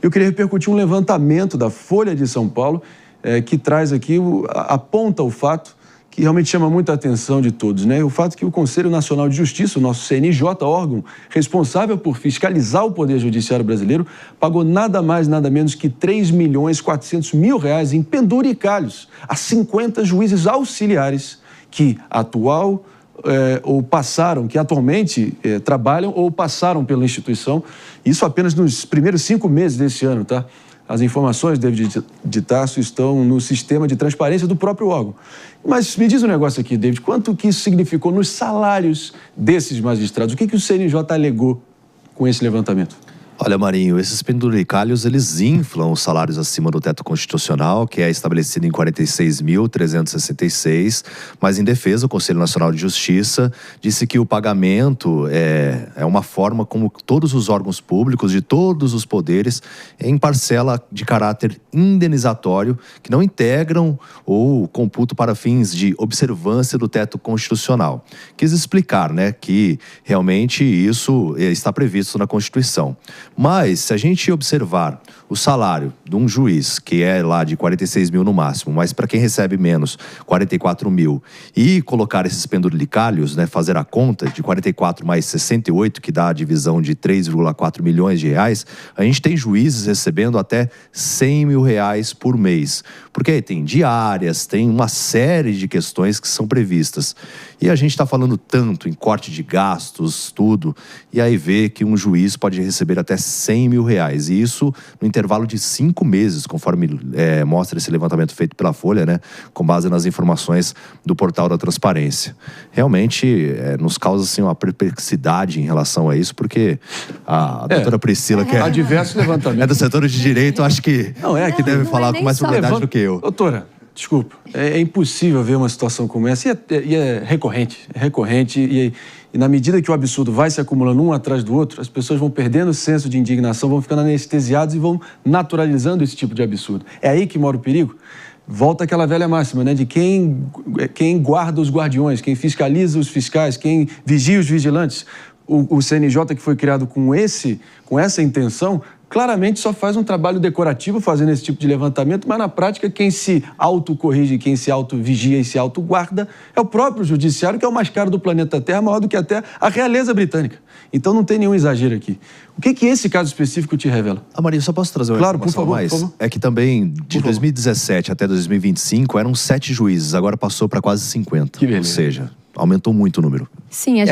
Eu queria repercutir um levantamento da Folha de São Paulo, que traz aqui, aponta o fato que realmente chama muita atenção de todos, né? O fato que o Conselho Nacional de Justiça, o nosso CNJ, órgão responsável por fiscalizar o Poder Judiciário brasileiro, pagou nada mais, nada menos que R$3.400.000 em penduricalhos a 50 juízes auxiliares que que atualmente trabalham ou passaram pela instituição. Isso apenas nos primeiros 5 meses desse ano, tá? As informações, David de Tarso, estão no sistema de transparência do próprio órgão. Mas me diz um negócio aqui, David, quanto que isso significou nos salários desses magistrados? O que o CNJ alegou com esse levantamento? Olha, Marinho, esses penduricalhos, eles inflam os salários acima do teto constitucional, que é estabelecido em 46.366, mas em defesa, o Conselho Nacional de Justiça disse que o pagamento é uma forma como todos os órgãos públicos, de todos os poderes, em parcela de caráter indenizatório, que não integram ou computam para fins de observância do teto constitucional. Quis explicar, né, que realmente isso está previsto na Constituição. Mas, se a gente observar o salário de um juiz, que é lá de 46 mil no máximo, mas para quem recebe menos, 44 mil, e colocar esses penduricalhos, né, fazer a conta de 44 mais 68, que dá a divisão de 3,4 milhões de reais, a gente tem juízes recebendo até 100 mil reais por mês. Porque aí tem diárias, tem uma série de questões que são previstas. E a gente está falando tanto em corte de gastos, tudo, e aí vê que um juiz pode receber até 100 mil reais. E isso no intervalo de 5 meses, conforme mostra esse levantamento feito pela Folha, né, com base nas informações do portal da Transparência. Realmente nos causa assim, uma perplexidade em relação a isso, porque a doutora Priscila, que há diversos levantamentos. É do setor de direito, acho que que deve falar com mais propriedade do que eu. Doutora, desculpa, é impossível ver uma situação como essa, e é recorrente, e na medida que o absurdo vai se acumulando um atrás do outro, as pessoas vão perdendo o senso de indignação, vão ficando anestesiadas e vão naturalizando esse tipo de absurdo. É aí que mora o perigo. Volta aquela velha máxima, né, de quem guarda os guardiões, quem fiscaliza os fiscais, quem vigia os vigilantes. O CNJ, que foi criado com essa intenção, claramente só faz um trabalho decorativo fazendo esse tipo de levantamento, mas na prática quem se autocorrige, quem se autovigia e se autoguarda é o próprio judiciário, que é o mais caro do planeta Terra, maior do que até a realeza britânica. Então não tem nenhum exagero aqui. O que esse caso específico te revela? Maria, só posso trazer uma informação mais? Por favor. É que também, de 2017 até 2025, eram 7 juízes, agora passou para quase 50. Que beleza. Ou seja, aumentou muito o número. Sim, a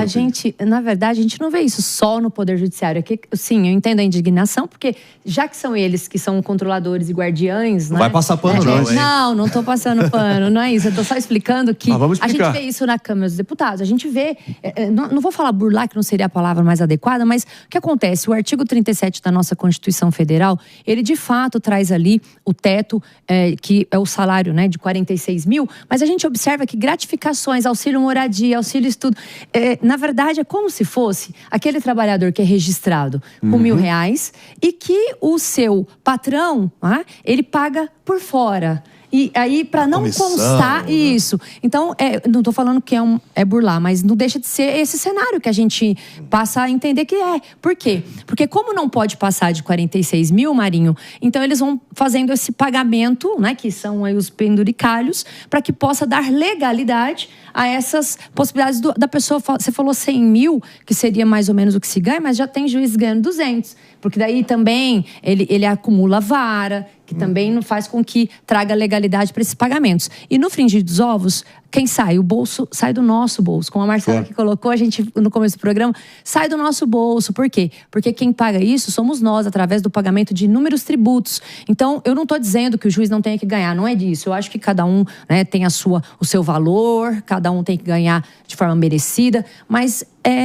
gente, na verdade, a gente não vê isso só no Poder Judiciário. Aqui, sim, eu entendo a indignação, porque já que são eles que são controladores e guardiães, não vai passar pano, não, hein? Não tô passando pano, não é isso. Eu tô só explicando que a gente vê isso na Câmara dos Deputados. A gente vê, não vou falar burlar, que não seria a palavra mais adequada, mas o que acontece? O artigo 37 da nossa Constituição Federal, ele de fato traz ali o teto, que é o salário, né, de 46 mil, mas a gente observa que gratificações, auxílio moradia, auxílio estudo, na verdade é como se fosse aquele trabalhador que é registrado com R$1.000 e que o seu patrão, ele paga por fora. E aí, para não constar isso. Então, não estou falando que é burlar, mas não deixa de ser esse cenário que a gente passa a entender que é. Por quê? Porque como não pode passar de 46 mil, Marinho, então eles vão fazendo esse pagamento, né, que são aí os penduricalhos, para que possa dar legalidade a essas possibilidades da pessoa. Você falou 100 mil, que seria mais ou menos o que se ganha, mas já tem juiz ganhando 200. Porque daí também ele acumula vara, que também faz com que traga legalidade para esses pagamentos. E no frigir dos ovos, quem sai? O bolso sai do nosso bolso. Como a Marcela que colocou, a gente no começo do programa, sai do nosso bolso. Por quê? Porque quem paga isso somos nós, através do pagamento de inúmeros tributos. Então, eu não estou dizendo que o juiz não tenha que ganhar, não é disso. Eu acho que cada um, né, tem o seu valor, cada um tem que ganhar de forma merecida, mas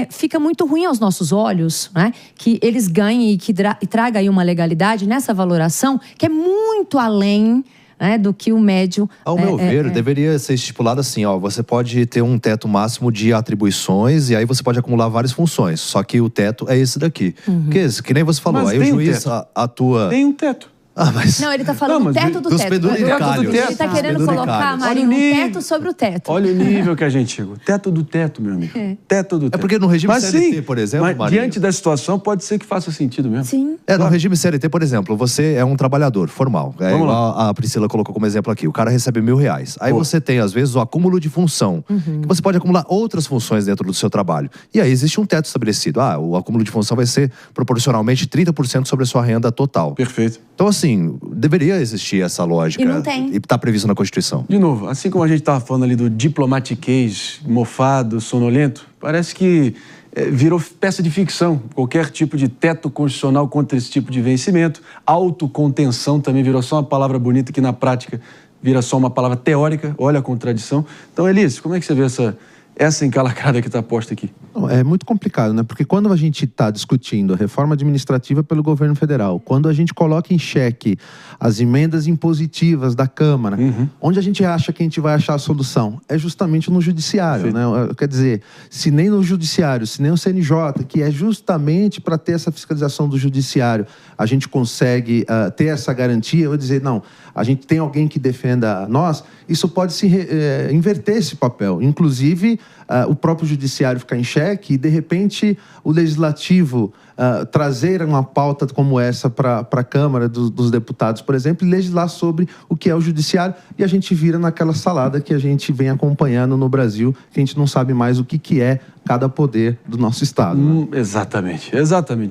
fica muito ruim aos nossos olhos, né, que eles ganhem e traga aí uma legalidade nessa valoração que é muito além, né, do que o médio... Ao meu ver, deveria ser estipulado assim, você pode ter um teto máximo de atribuições e aí você pode acumular várias funções, só que o teto é esse daqui. Que nem você falou, mas aí o juiz atua... Tem um teto. Não, ele tá falando do teto do teto. Ele tá querendo colocar, Marinho, um teto sobre o teto. Olha o nível que a gente chegou. Teto do teto, meu amigo. Teto do teto. É porque no regime CLT, por exemplo, mas diante da situação, pode ser que faça sentido mesmo. Sim. No regime CLT, por exemplo, você é um trabalhador formal. Igual a Priscila colocou como exemplo aqui. O cara recebe R$1.000. Aí você tem, às vezes, o acúmulo de função. Que você pode acumular outras funções dentro do seu trabalho. E aí existe um teto estabelecido. O acúmulo de função vai ser proporcionalmente 30% sobre a sua renda total. Perfeito. Então, assim, deveria existir essa lógica. E não tem. E está previsto na Constituição. De novo, assim como a gente estava falando ali do diplomatiquês, mofado, sonolento, parece que virou peça de ficção. Qualquer tipo de teto constitucional contra esse tipo de vencimento. Autocontenção também virou só uma palavra bonita que na prática vira só uma palavra teórica. Olha a contradição. Então, Elias, como é que você vê essa encalacrada que está posta aqui? É muito complicado, né? Porque quando a gente está discutindo a reforma administrativa pelo governo federal, quando a gente coloca em xeque as emendas impositivas da Câmara, onde a gente acha que a gente vai achar a solução? É justamente no judiciário, né? Quer dizer, se nem no judiciário, se nem no CNJ, que é justamente para ter essa fiscalização do judiciário, a gente consegue ter essa garantia, eu vou dizer, não, a gente tem alguém que defenda nós, isso pode se inverter esse papel. Inclusive, o próprio judiciário ficar em xeque e, de repente, o legislativo trazer uma pauta como essa para a Câmara dos Deputados, por exemplo, e legislar sobre o que é o judiciário, e a gente vira naquela salada que a gente vem acompanhando no Brasil, que a gente não sabe mais o que é cada poder do nosso Estado. Né? Exatamente.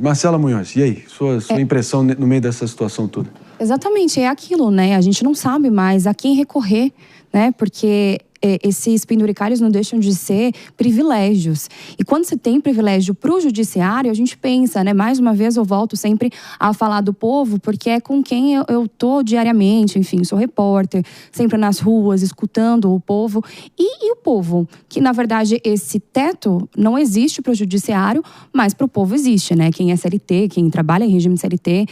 Marcela Munhoz, e aí? Sua impressão no meio dessa situação toda? Exatamente, é aquilo, né? A gente não sabe mais a quem recorrer, né? Porque esses penduricários não deixam de ser privilégios. E quando você tem privilégio para o judiciário, a gente pensa, né? Mais uma vez eu volto sempre a falar do povo, porque é com quem eu tô diariamente, enfim, sou repórter, sempre nas ruas, escutando o povo. E o povo, que na verdade esse teto não existe para o judiciário, mas para o povo existe, né? Quem é CLT, quem trabalha em regime CLT,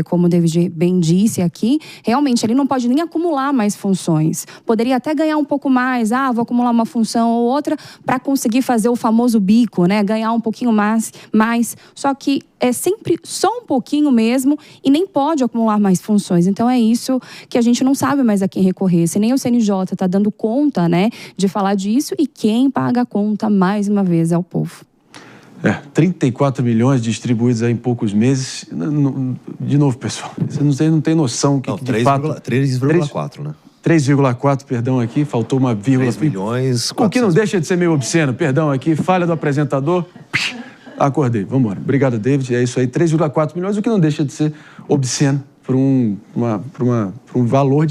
como o David bem disse aqui, realmente ele não pode nem acumular mais funções. Poderia até ganhar um pouco mais, vou acumular uma função ou outra para conseguir fazer o famoso bico, né? Ganhar um pouquinho mais. Só que é sempre só um pouquinho mesmo e nem pode acumular mais funções. Então é isso que a gente não sabe mais a quem recorrer. Se nem o CNJ está dando conta, né, de falar disso, e quem paga a conta, mais uma vez, é o povo. 34 milhões distribuídos em poucos meses. De novo, pessoal, você não tem noção que de fato... 3,4, né? 3,4, perdão aqui, faltou uma vírgula. 3 milhões... O que não deixa de ser meio obsceno, perdão aqui, falha do apresentador. Acordei, vamos embora. Obrigado, David. É isso aí, 3,4 milhões, o que não deixa de ser obsceno para um valor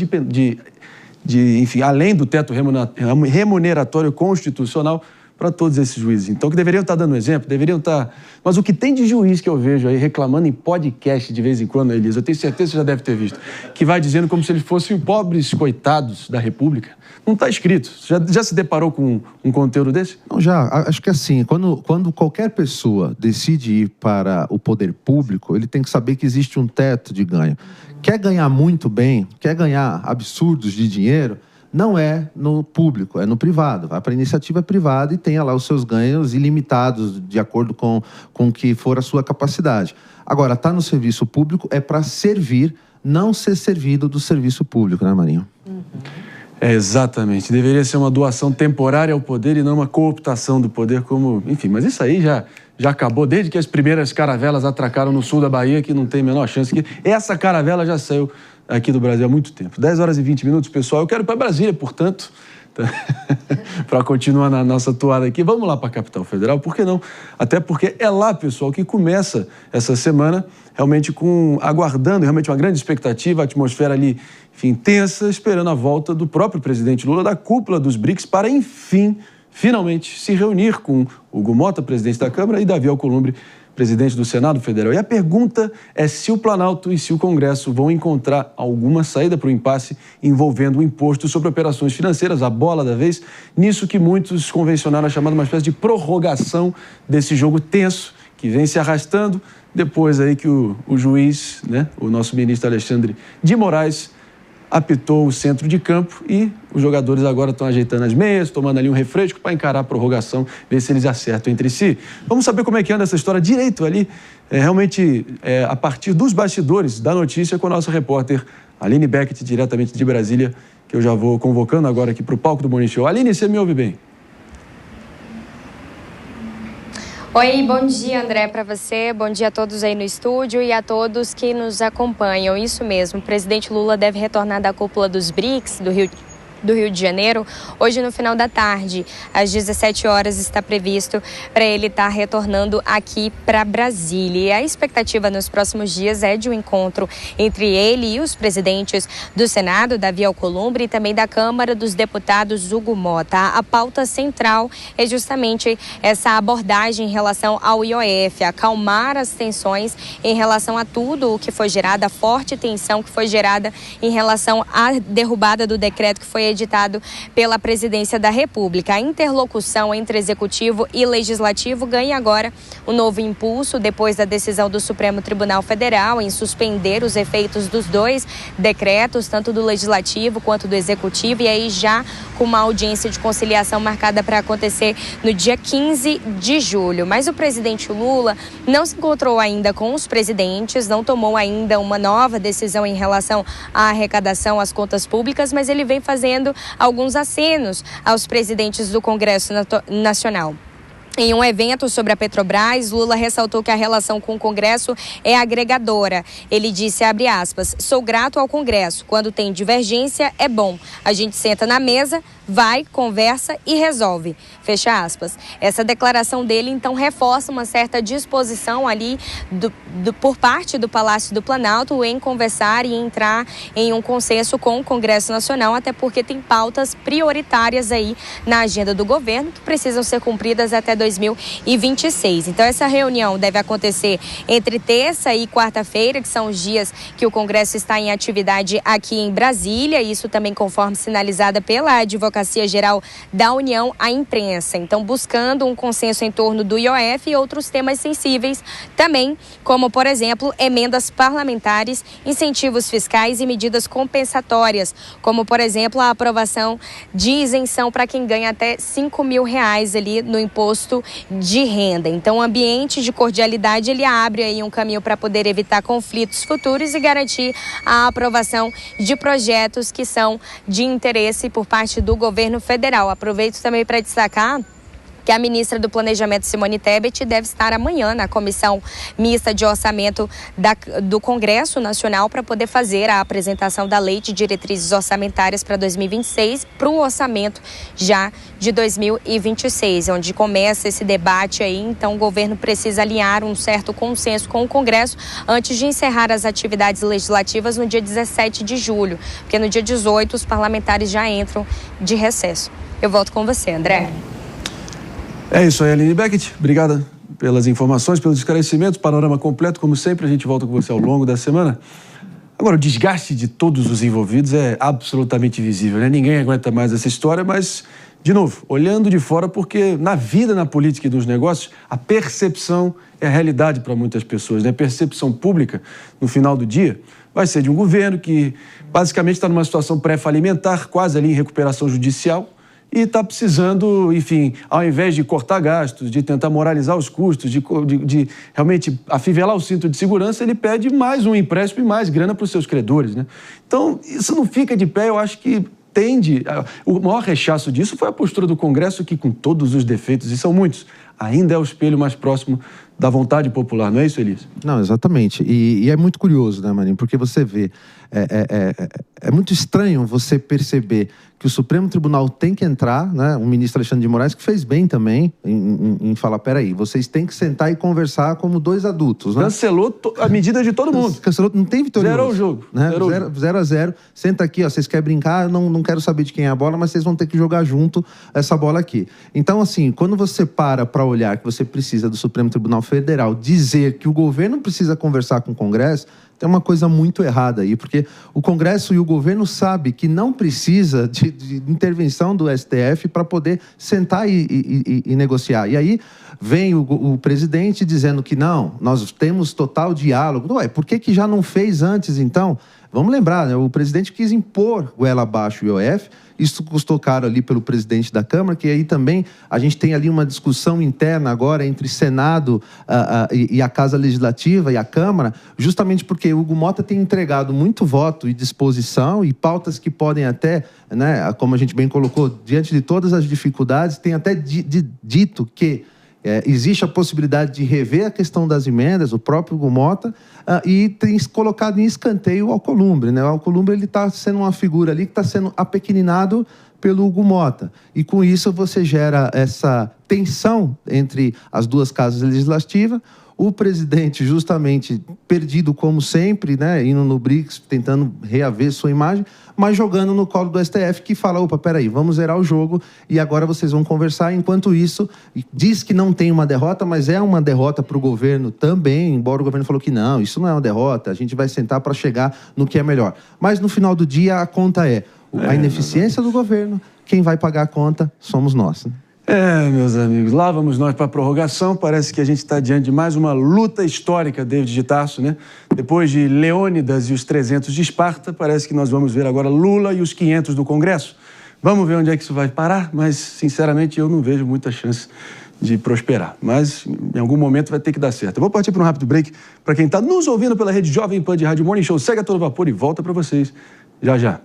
enfim, além do teto remuneratório constitucional para todos esses juízes. Então, que deveriam estar dando exemplo, deveriam estar... Mas o que tem de juiz que eu vejo aí reclamando em podcast de vez em quando, Elisa, eu tenho certeza que você já deve ter visto, que vai dizendo como se eles fossem pobres coitados da República. Não está escrito. Já se deparou com um conteúdo desse? Não, já. Acho que assim, quando qualquer pessoa decide ir para o poder público, ele tem que saber que existe um teto de ganho. Quer ganhar muito bem, quer ganhar absurdos de dinheiro, não é no público, é no privado. Vai para a iniciativa privada e tenha lá os seus ganhos ilimitados, de acordo com o que for a sua capacidade. Agora, estar no serviço público é para servir, não ser servido do serviço público, né, Marinho? Exatamente. Deveria ser uma doação temporária ao poder e não uma cooptação do poder, como... Enfim, mas isso aí já acabou desde que as primeiras caravelas atracaram no sul da Bahia, que não tem a menor chance. Essa caravela já saiu aqui do Brasil há muito tempo. 10 horas e 20 minutos, pessoal. Eu quero ir para Brasília, portanto, para continuar na nossa toada aqui. Vamos lá para a capital federal, por que não? Até porque é lá, pessoal, que começa essa semana, realmente aguardando realmente uma grande expectativa, a atmosfera ali, enfim, tensa, esperando a volta do próprio presidente Lula da cúpula dos BRICS para, enfim, finalmente se reunir com Hugo Mota, presidente da Câmara, e Davi Alcolumbre, presidente do Senado Federal. E a pergunta é se o Planalto e se o Congresso vão encontrar alguma saída para o impasse envolvendo o imposto sobre operações financeiras, a bola da vez, nisso que muitos convencionaram a chamar de uma espécie de prorrogação desse jogo tenso que vem se arrastando depois aí que o juiz, né, o nosso ministro Alexandre de Moraes, apitou o centro de campo e os jogadores agora estão ajeitando as meias, tomando ali um refresco para encarar a prorrogação, ver se eles acertam entre si. Vamos saber como é que anda essa história direito ali, realmente a partir dos bastidores da notícia com a nossa repórter Aline Beckett, diretamente de Brasília, que eu já vou convocando agora aqui para o palco do Morning Show. Aline, você me ouve bem? Oi, bom dia, André, para você. Bom dia a todos aí no estúdio e a todos que nos acompanham. Isso mesmo, o presidente Lula deve retornar da cúpula dos BRICS, do Rio de Janeiro, hoje no final da tarde, às 17 horas, está previsto para ele estar retornando aqui para Brasília. E a expectativa nos próximos dias é de um encontro entre ele e os presidentes do Senado, Davi Alcolumbre, e também da Câmara dos Deputados, Hugo Mota. A pauta central é justamente essa abordagem em relação ao IOF, acalmar as tensões em relação a tudo o que foi gerado, a forte tensão que foi gerada em relação à derrubada do decreto que foi editado pela Presidência da República. A interlocução entre Executivo e Legislativo ganha agora um novo impulso depois da decisão do Supremo Tribunal Federal em suspender os efeitos dos dois decretos, tanto do Legislativo quanto do Executivo, e aí já com uma audiência de conciliação marcada para acontecer no dia 15 de julho. Mas o presidente Lula não se encontrou ainda com os presidentes, não tomou ainda uma nova decisão em relação à arrecadação às contas públicas, mas ele vem fazendo alguns acenos aos presidentes do Congresso Nacional. Em um evento sobre a Petrobras, Lula ressaltou que a relação com o Congresso é agregadora. Ele disse, abre aspas, sou grato ao Congresso. Quando tem divergência, é bom. A gente senta na mesa, vai, conversa e resolve. Fecha aspas. Essa declaração dele, então, reforça uma certa disposição ali por parte do Palácio do Planalto em conversar e entrar em um consenso com o Congresso Nacional, até porque tem pautas prioritárias aí na agenda do governo que precisam ser cumpridas até 2026. Então, essa reunião deve acontecer entre terça e quarta-feira, que são os dias que o Congresso está em atividade aqui em Brasília, isso também conforme sinalizada pela Advocacia Geral da União à imprensa. Então, buscando um consenso em torno do IOF e outros temas sensíveis também, como, por exemplo, emendas parlamentares, incentivos fiscais e medidas compensatórias, como, por exemplo, a aprovação de isenção para quem ganha até R$5 mil ali no imposto de renda. Então, o ambiente de cordialidade, ele abre aí um caminho para poder evitar conflitos futuros e garantir a aprovação de projetos que são de interesse por parte do governo federal. Aproveito também para destacar que a ministra do Planejamento, Simone Tebet, deve estar amanhã na Comissão Mista de Orçamento do Congresso Nacional para poder fazer a apresentação da Lei de Diretrizes Orçamentárias para 2026 para o orçamento já de 2026, onde começa esse debate aí. Então, o governo precisa alinhar um certo consenso com o Congresso antes de encerrar as atividades legislativas no dia 17 de julho, porque no dia 18 os parlamentares já entram de recesso. Eu volto com você, André. É isso aí, Aline Beckett. Obrigada pelas informações, pelos esclarecimentos. Panorama completo, como sempre, a gente volta com você ao longo da semana. Agora, o desgaste de todos os envolvidos é absolutamente visível, né? Ninguém aguenta mais essa história, mas, de novo, olhando de fora, porque na vida, na política e nos negócios, a percepção é a realidade para muitas pessoas, né? A percepção pública, no final do dia, vai ser de um governo que basicamente está numa situação pré-falimentar, quase ali em recuperação judicial, e está precisando, enfim, ao invés de cortar gastos, de tentar moralizar os custos, de realmente afivelar o cinto de segurança, ele pede mais um empréstimo e mais grana para os seus credores, né? Então, isso não fica de pé, eu acho que tende... O maior rechaço disso foi a postura do Congresso, que com todos os defeitos, e são muitos, ainda é o espelho mais próximo da vontade popular, não é isso, Elias? Não, exatamente. E é muito curioso, né, Marinho? Porque você vê, é muito estranho você perceber que o Supremo Tribunal tem que entrar, né? O ministro Alexandre de Moraes, que fez bem também em falar, peraí, vocês têm que sentar e conversar como dois adultos, né? Cancelou a medida de todo mundo. Cancelou, não tem vitorioso. Zerou o jogo. Né? 0-0, senta aqui, ó, vocês querem brincar, eu não quero saber de quem é a bola, mas vocês vão ter que jogar junto essa bola aqui. Então, assim, quando você para olhar que você precisa do Supremo Tribunal Federal dizer que o governo precisa conversar com o Congresso, tem uma coisa muito errada aí, porque o Congresso e o governo sabem que não precisa de intervenção do STF para poder sentar e negociar. E aí vem o presidente dizendo que não, nós temos total diálogo. Ué, por que já não fez antes, então? Vamos lembrar, né? O presidente quis impor goela abaixo o IOF. Isso custou caro ali pelo presidente da Câmara, que aí também a gente tem ali uma discussão interna agora entre Senado e a Casa Legislativa e a Câmara, justamente porque o Hugo Mota tem entregado muito voto e disposição e pautas que podem até, né, como a gente bem colocou, diante de todas as dificuldades, tem até dito que existe a possibilidade de rever a questão das emendas, o próprio Hugo Mota, e tem colocado em escanteio o Alcolumbre, né? O Alcolumbre está sendo uma figura ali que está sendo apequeninado pelo Hugo Mota. E com isso você gera essa tensão entre as duas casas legislativas. O presidente, justamente, perdido como sempre, né, indo no BRICS, tentando reaver sua imagem, mas jogando no colo do STF, que fala, opa, peraí, vamos zerar o jogo e agora vocês vão conversar. Enquanto isso, diz que não tem uma derrota, mas é uma derrota para o governo também, embora o governo falou que não, isso não é uma derrota, a gente vai sentar para chegar no que é melhor. Mas no final do dia, a conta é a ineficiência do governo, quem vai pagar a conta somos nós, né? Meus amigos, lá vamos nós para a prorrogação. Parece que a gente está diante de mais uma luta histórica, David de Tarso, né? Depois de Leônidas e os 300 de Esparta, parece que nós vamos ver agora Lula e os 500 do Congresso. Vamos ver onde é que isso vai parar, mas, sinceramente, eu não vejo muita chance de prosperar. Mas, em algum momento, vai ter que dar certo. Eu vou partir para um rápido break. Para quem está nos ouvindo pela Rede Jovem Pan de Rádio Morning Show, segue a todo vapor e volta para vocês já.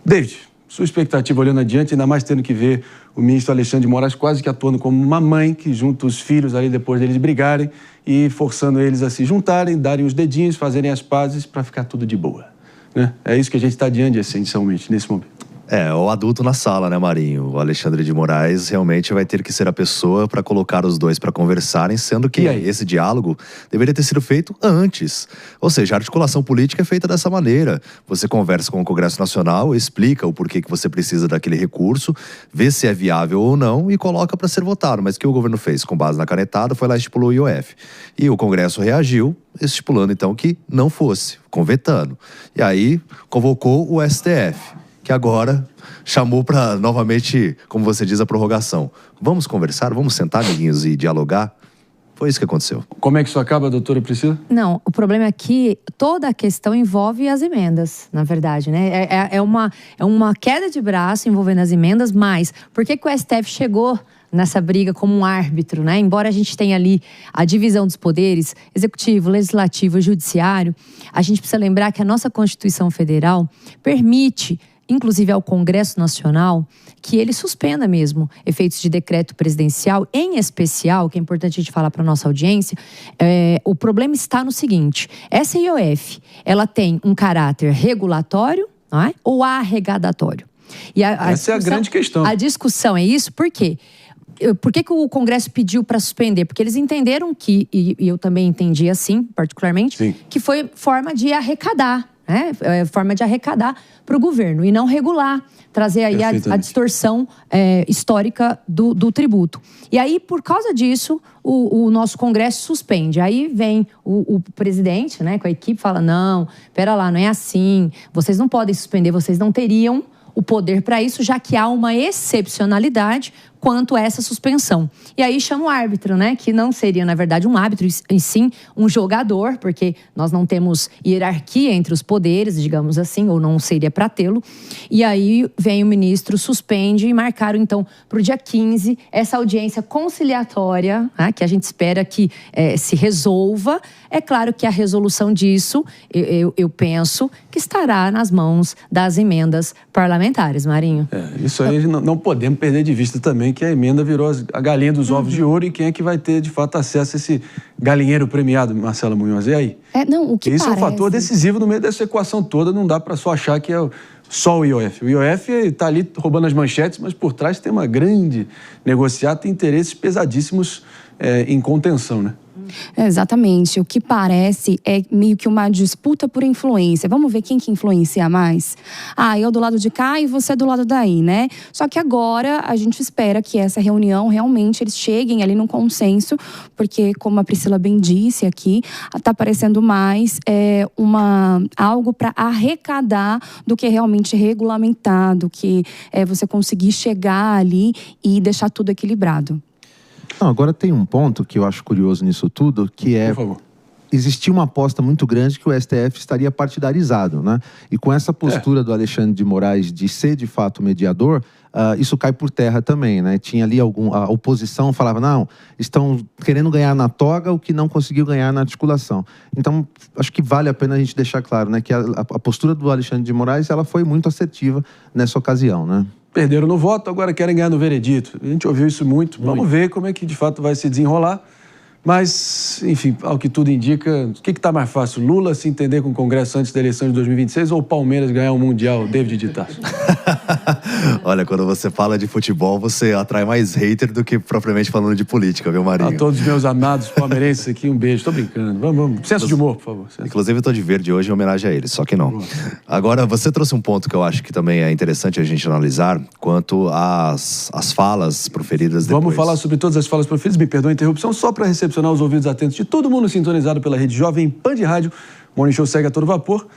David, sua expectativa olhando adiante, ainda mais tendo que ver o ministro Alexandre de Moraes quase que atuando como uma mãe que junta os filhos ali depois deles brigarem e forçando eles a se juntarem, darem os dedinhos, fazerem as pazes para ficar tudo de boa, né? É isso que a gente está diante, essencialmente, nesse momento. O adulto na sala, né, Marinho? O Alexandre de Moraes realmente vai ter que ser a pessoa para colocar os dois para conversarem, sendo que esse diálogo deveria ter sido feito antes. Ou seja, a articulação política é feita dessa maneira. Você conversa com o Congresso Nacional, explica o porquê que você precisa daquele recurso, vê se é viável ou não e coloca para ser votado. Mas o que o governo fez? Com base na canetada, foi lá e estipulou o IOF. E o Congresso reagiu, estipulando então que não fosse, convetando. E aí convocou o STF. Que agora chamou para, novamente, como você diz, a prorrogação. Vamos conversar, vamos sentar, amiguinhos, e dialogar? Foi isso que aconteceu. Como é que isso acaba, doutora Priscila? Não, o problema é que toda a questão envolve as emendas, na verdade, né? É uma queda de braço envolvendo as emendas, mas por que o STF chegou nessa briga como um árbitro, né? Embora a gente tenha ali a divisão dos poderes, executivo, legislativo e judiciário, a gente precisa lembrar que a nossa Constituição Federal permite, inclusive ao Congresso Nacional, que ele suspenda mesmo efeitos de decreto presidencial, em especial, que é importante a gente falar para a nossa audiência, o problema está no seguinte: essa IOF, ela tem um caráter regulatório, não é? Ou arrecadatório? E essa é a grande questão. A discussão é isso, por quê? Por que o Congresso pediu para suspender? Porque eles entenderam que, e eu também entendi assim, particularmente, sim, que foi forma de arrecadar, forma de arrecadar para o governo e não regular, trazer aí a distorção histórica do tributo. E aí, por causa disso, o nosso Congresso suspende. Aí vem o presidente, né, com a equipe, fala, não, pera lá, não é assim, vocês não podem suspender, vocês não teriam o poder para isso, já que há uma excepcionalidade quanto a essa suspensão. E aí chama o árbitro, né? Que não seria, na verdade, um árbitro, e sim um jogador, porque nós não temos hierarquia entre os poderes, digamos assim, ou não seria para tê-lo. E aí vem o ministro, suspende e marcaram, então, para o dia 15, essa audiência conciliatória, né, que a gente espera que se resolva. É claro que a resolução disso, eu penso, que estará nas mãos das emendas parlamentares, Marinho. Isso aí não podemos perder de vista também, que a emenda virou a galinha dos ovos de ouro, e quem é que vai ter, de fato, acesso a esse galinheiro premiado, Marcela Munhoz? E aí? Não, o que isso parece... é um fator decisivo no meio dessa equação toda, não dá para só achar que é só o IOF. O IOF está ali roubando as manchetes, mas por trás tem uma grande negociata e interesses pesadíssimos em contenção, né? Exatamente. O que parece é meio que uma disputa por influência. Vamos ver quem que influencia mais? Eu do lado de cá e você do lado daí, né? Só que agora a gente espera que essa reunião realmente eles cheguem ali num consenso, porque, como a Priscila bem disse aqui, está parecendo mais algo para arrecadar do que realmente regulamentar, do que você conseguir chegar ali e deixar tudo equilibrado. Não, agora tem um ponto que eu acho curioso nisso tudo, que é... Por favor. existia uma aposta muito grande que o STF estaria partidarizado, né? E com essa postura do Alexandre de Moraes de ser de fato mediador, isso cai por terra também, né? Tinha ali a oposição falava, não, estão querendo ganhar na toga o que não conseguiu ganhar na articulação. Então, acho que vale a pena a gente deixar claro, né, que a postura do Alexandre de Moraes, ela foi muito assertiva nessa ocasião, né? Perderam no voto, agora querem ganhar no veredito. A gente ouviu isso muito. Vamos ver como é que de fato vai se desenrolar. Mas, enfim, ao que tudo indica, o que está mais fácil? Lula se entender com o Congresso antes da eleição de 2026 ou o Palmeiras ganhar o Mundial, David de Tarso? Olha, quando você fala de futebol, você atrai mais hater do que propriamente falando de política, viu, Marinho? A todos os meus amados palmeirenses aqui, um beijo. Tô brincando. Vamos. Senso de humor, por favor. Inclusive, eu tô de verde hoje em homenagem a eles, só que não. Agora, você trouxe um ponto que eu acho que também é interessante a gente analisar, quanto às falas proferidas depois. Vamos falar sobre todas as falas proferidas. Me perdoa a interrupção, só para recepcionar os ouvidos atentos de todo mundo sintonizado pela Rede Jovem Pan de Rádio. Morning Show segue a todo vapor.